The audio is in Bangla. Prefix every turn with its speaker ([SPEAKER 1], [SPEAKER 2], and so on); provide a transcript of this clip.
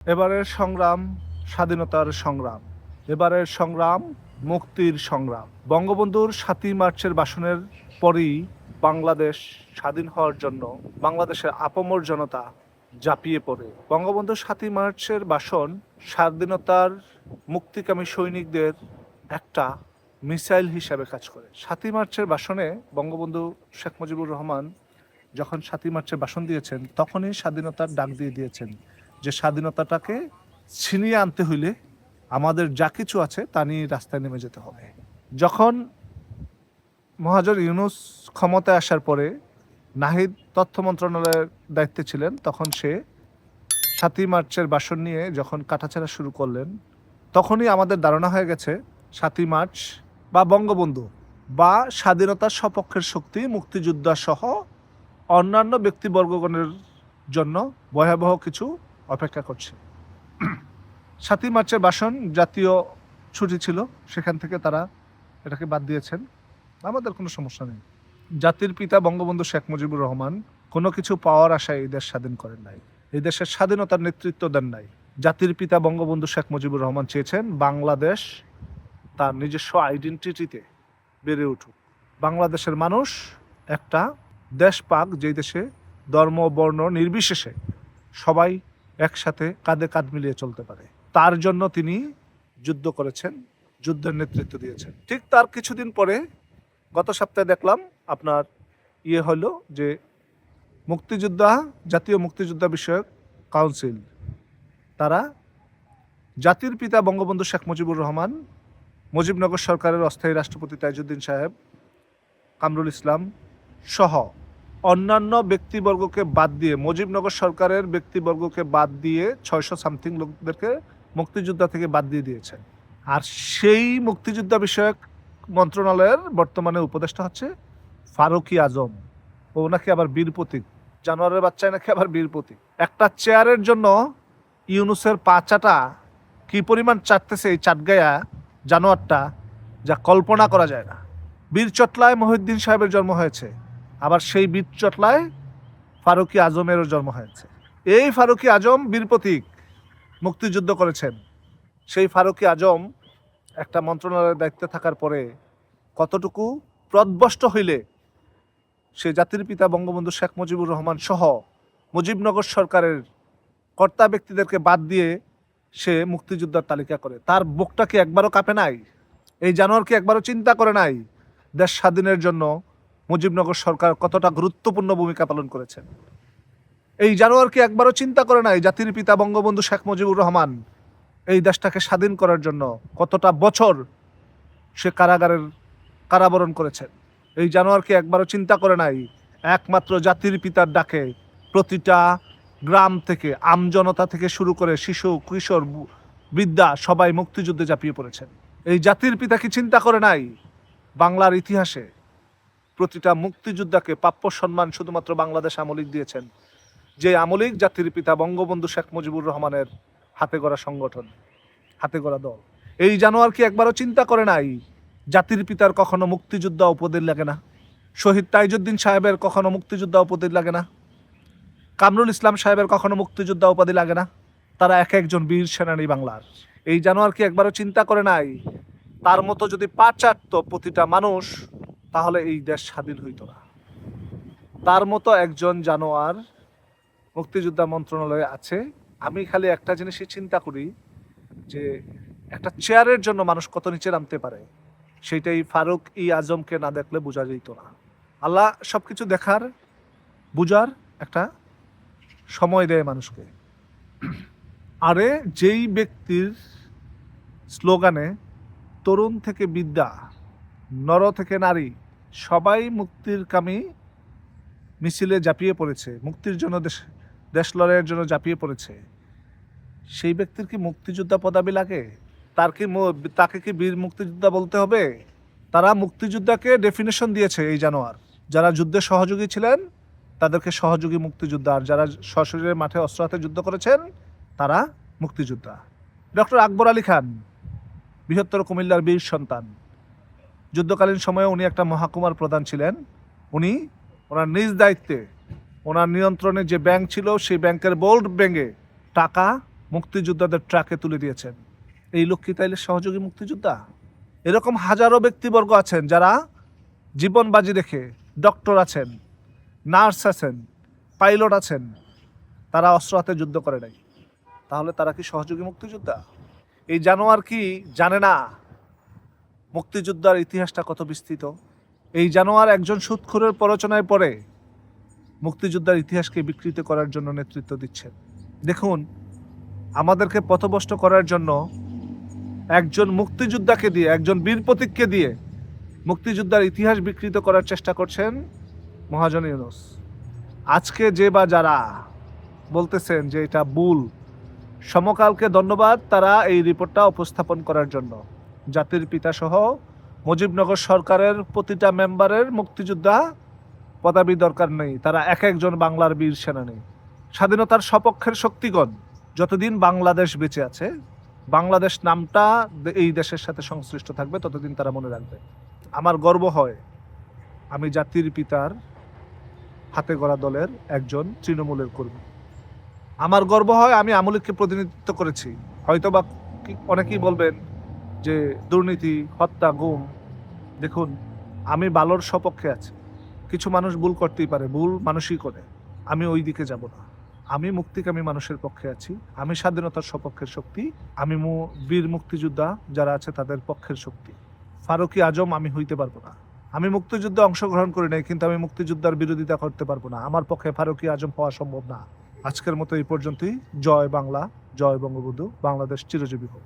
[SPEAKER 1] এবারের সংগ্রাম স্বাধীনতার সংগ্রাম, এবারের সংগ্রাম মুক্তির সংগ্রাম। বঙ্গবন্ধুর ৭ই মার্চের ভাষণের পরই বাংলাদেশ স্বাধীন হওয়ার জন্য বাংলাদেশের আপামর জনতা ঝাঁপিয়ে পড়ে। বঙ্গবন্ধুর ৭ই মার্চের ভাষণ স্বাধীনতার মুক্তিকামী সৈনিকদের একটা মিসাইল হিসাবে কাজ করে। ৭ই মার্চের ভাষণে বঙ্গবন্ধু শেখ মুজিবুর রহমান যখন ৭ই মার্চের ভাষণ দিয়েছেন তখনই স্বাধীনতার ডাক দিয়ে দিয়েছেন যে স্বাধীনতাটাকে ছিনিয়ে আনতে হইলে আমাদের যা কিছু আছে তা নিয়ে রাস্তায় নেমে যেতে হবে। যখন মহাজর ইউনূস ক্ষমতায় আসার পরে নাহিদ তথ্য মন্ত্রণালয়ের দায়িত্বে ছিলেন, তখন সে ৭ই মার্চের ভাষণ নিয়ে যখন কাটাছেঁড়া শুরু করলেন তখনই আমাদের ধারণা হয়ে গেছে ৭ই মার্চ বা বঙ্গবন্ধু বা স্বাধীনতার সপক্ষের শক্তি মুক্তিযোদ্ধা সহ অন্যান্য ব্যক্তিবর্গগণের জন্য ভয়াবহ কিছু অপেক্ষা করছে। ৭ই মার্চের ভাষণ জাতীয় ছুটি ছিল, সেখান থেকে তারা এটাকে বাদ দিয়েছেন। আমাদের কোনো সমস্যা নেই। জাতির পিতা বঙ্গবন্ধু শেখ মুজিবুর রহমান কোনো কিছু পাওয়ার আশায় এই দেশ স্বাধীন করেন নাই, এই দেশের স্বাধীনতার নেতৃত্ব দেন নাই। জাতির পিতা বঙ্গবন্ধু শেখ মুজিবুর রহমান চেয়েছেন বাংলাদেশ তার নিজস্ব আইডেন্টিটিতে বেড়ে উঠুক, বাংলাদেশের মানুষ একটা দেশ পাক যেই দেশে ধর্ম বর্ণ নির্বিশেষে সবাই একসাথে কাঁধে কাঁধ মিলিয়ে চলতে পারে। তার জন্য তিনি যুদ্ধ করেছেন, যুদ্ধের নেতৃত্ব দিয়েছেন। ঠিক তার কিছুদিন পরে গত সপ্তাহে দেখলাম আপনার হলো যে মুক্তিযোদ্ধা জাতীয় মুক্তিযোদ্ধা বিষয়ক কাউন্সিল তারা জাতির পিতা বঙ্গবন্ধু শেখ মুজিবুর রহমান, মুজিবনগর সরকারের অস্থায়ী রাষ্ট্রপতি তাজউদ্দিন সাহেব, কামরুল ইসলাম সহ অন্যান্য ব্যক্তিবর্গকে বাদ দিয়ে, মুজিবনগর সরকারের ব্যক্তিবর্গকে বাদ দিয়ে ৬০০ সামথিং লোকদেরকে মুক্তিযোদ্ধা থেকে বাদ দিয়ে দিয়েছেন। আর সেই মুক্তিযোদ্ধা বিষয়ক মন্ত্রণালয়ের বর্তমানে উপদেষ্টা হচ্ছে ফারুকী আজম। ও নাকি আবার বীর প্রতীক, জানোয়ারের বাচ্চায় নাকি আবার বীর প্রতীক। একটা চেয়ারের জন্য ইউনূসের পা চাটা কি পরিমাণ চাটতেছে এই চাটগায়া জানোয়ারটা, যা কল্পনা করা যায় না। বীর চটলায় মহিউদ্দিন সাহেবের জন্ম হয়েছে, আবার সেই বীর চটলায় ফারুকী আজমেরও জন্ম হয়েছে। এই ফারুকী আজম বীর প্রতীক, মুক্তিযুদ্ধ করেছেন। সেই ফারুকী আজম একটা মন্ত্রণালয়ের দায়িত্বে থাকার পরে কতটুকু প্রদ্বষ্ট হইলে সে জাতির পিতা বঙ্গবন্ধু শেখ মুজিবুর রহমান সহ মুজিবনগর সরকারের কর্তা ব্যক্তিদেরকে বাদ দিয়ে সে মুক্তিযোদ্ধার তালিকা করে। তার বুকটা কি একবারও কাঁপে নাই? এই জানোয়ার কি একবারও চিন্তা করে নাই দেশ স্বাধীনের জন্য মুজিবনগর সরকার কতটা গুরুত্বপূর্ণ ভূমিকা পালন করেছেন? এই জানোয়ার কি একবারও চিন্তা করে নাই জাতির পিতা বঙ্গবন্ধু শেখ মুজিবুর রহমান এই দেশটাকে স্বাধীন করার জন্য কতটা বছর সে কারাবরণ করেছেন? এই জানোয়ার কি একবারও চিন্তা করে নাই একমাত্র জাতির পিতার ডাকে প্রতিটা গ্রাম থেকে, আমজনতা থেকে শুরু করে শিশু কিশোর বৃদ্ধা সবাই মুক্তিযুদ্ধে ঝাঁপিয়ে পড়েছেন? এই জাতির পিতা কি চিন্তা করে নাই বাংলার ইতিহাসে প্রতিটা মুক্তিযোদ্ধাকে প্রাপ্য সম্মান শুধুমাত্র বাংলাদেশ আমলিক দিয়েছেন, যে আমলিক জাতির পিতা বঙ্গবন্ধু শেখ মুজিবুর রহমানের হাতে গড়া সংগঠন, হাতে গড়া দল? এই জানোয়ার কি একবারও চিন্তা করে নাই জাতির পিতার কখনো মুক্তিযোদ্ধা উপাধি লাগে না, শহীদ তাজউদ্দিন সাহেবের কখনো মুক্তিযোদ্ধা উপাধি লাগে না, কামরুল ইসলাম সাহেবের কখনো মুক্তিযোদ্ধা উপাধি লাগে না? তারা এক একজন বীর সেনানী বাংলার। এই জানোয়ার কি একবারও চিন্তা করে নাই তার মতো যদি পা চাটতো প্রতিটা মানুষ তাহলে এই দেশ স্বাধীন হইত না? তার মতো একজন জানোয়ার মুক্তিযোদ্ধা মন্ত্রণালয়ে আছে। আমি খালি একটা জিনিসই চিন্তা করি যে একটা চেয়ারের জন্য মানুষ কত নিচে নামতে পারে, সেইটাই ফারুক আজমকে না দেখলে বোঝা যেত না। আল্লাহ সবকিছু দেখার বুঝার একটা সময় দেয় মানুষকে। আরে যেই ব্যক্তির স্লোগানে তরুণ থেকে বিদ্যা, নর থেকে নারী সবাই মুক্তির কামী মিছিলে ঝাঁপিয়ে পড়েছে, মুক্তির জন্য দেশ লড়াইয়ের জন্য ঝাঁপিয়ে পড়েছে, সেই ব্যক্তির কি মুক্তিযোদ্ধা পদবি লাগে? তাকে কি বীর মুক্তিযোদ্ধা বলতে হবে? তারা মুক্তিযোদ্ধাকে ডেফিনেশন দিয়েছে এই জানোয়ার। যারা যুদ্ধে সহযোগী ছিলেন তাদেরকে সহযোগী মুক্তিযোদ্ধা, আর যারা সশরীরে মাঠে অস্ত্র হাতে যুদ্ধ করেছেন তারা মুক্তিযোদ্ধা। ডক্টর আকবর আলী খান বৃহত্তর কুমিল্লার বীর সন্তান, যুদ্ধকালীন সময়ে উনি একটা মহকুমার প্রধান ছিলেন। উনি ওনার নিজ দায়িত্বে ওনার নিয়ন্ত্রণে যে ব্যাংক ছিল সেই ব্যাংকের বোল্ড ভেঙে টাকা মুক্তিযোদ্ধাদের ট্রাকে তুলে দিয়েছেন। এই লোক কি তাইলে সহযোগী মুক্তিযোদ্ধা? এরকম হাজারো ব্যক্তিবর্গ আছেন যারা জীবন বাজি রেখে, ডক্টর আছেন, নার্স আছেন, পাইলট আছেন, তারা অস্ত্র হাতে যুদ্ধ করে নাই। তাহলে তারা কি সহযোগী মুক্তিযোদ্ধা? এই জানোয়ার কি জানে না মুক্তিযোদ্ধার ইতিহাসটা কত বিস্তৃত? এই জানোয়ার একজন সুদখোরের প্ররোচনায় পড়ে মুক্তিযোদ্ধার ইতিহাসকে বিকৃত করার জন্য নেতৃত্ব দিচ্ছেন। দেখুন, আমাদেরকে পথভ্রষ্ট করার জন্য একজন মুক্তিযোদ্ধাকে দিয়ে, একজন বীর প্রতীককে দিয়ে মুক্তিযোদ্ধার ইতিহাস বিকৃত করার চেষ্টা করছেন মহাজন ইউনূস। আজকে যে বা যারা বলতেছেন যে এটা ভুল, সমকালকে ধন্যবাদ তারা এই রিপোর্টটা উপস্থাপন করার জন্য। জাতির পিতা সহ মুজিবনগর সরকারের প্রতিটা মেম্বারের মুক্তিযোদ্ধা পদবি দরকার নেই, তারা এক একজন বাংলার বীর সেনানী। স্বাধীনতার সপক্ষের শক্তিগণ যতদিন বাংলাদেশ বেঁচে আছে, বাংলাদেশ নামটা এই দেশের সাথে সংশ্লিষ্ট থাকবে, ততদিন তারা মনে রাখবে। আমার গর্ব হয় আমি জাতির পিতার হাতে গড়া দলের একজন তৃণমূলের কর্মী। আমার গর্ব হয় আমি আওয়ামী লীগকে প্রতিনিধিত্ব করেছি। হয়তোবা অনেকেই বলবেন যে দুর্নীতি, হত্যা, গুম। দেখুন, আমি ভালোর সপক্ষে আছি। কিছু মানুষ ভুল করতেই পারে, ভুল মানুষই করে, আমি ওই দিকে যাব না। আমি মুক্তিকামী মানুষের পক্ষে আছি, আমি স্বাধীনতার সপক্ষের শক্তি, আমি বীর মুক্তিযোদ্ধা যারা আছে তাদের পক্ষের শক্তি। ফারুকী আজম আমি হইতে পারবো না। আমি মুক্তিযুদ্ধে অংশগ্রহণ করি নাই, কিন্তু আমি মুক্তিযোদ্ধার বিরোধিতা করতে পারবো না। আমার পক্ষে ফারুকী আজম হওয়া সম্ভব না। আজকের মতো এই পর্যন্তই। জয় বাংলা, জয় বঙ্গবন্ধু, বাংলাদেশ চিরজীবী হোক।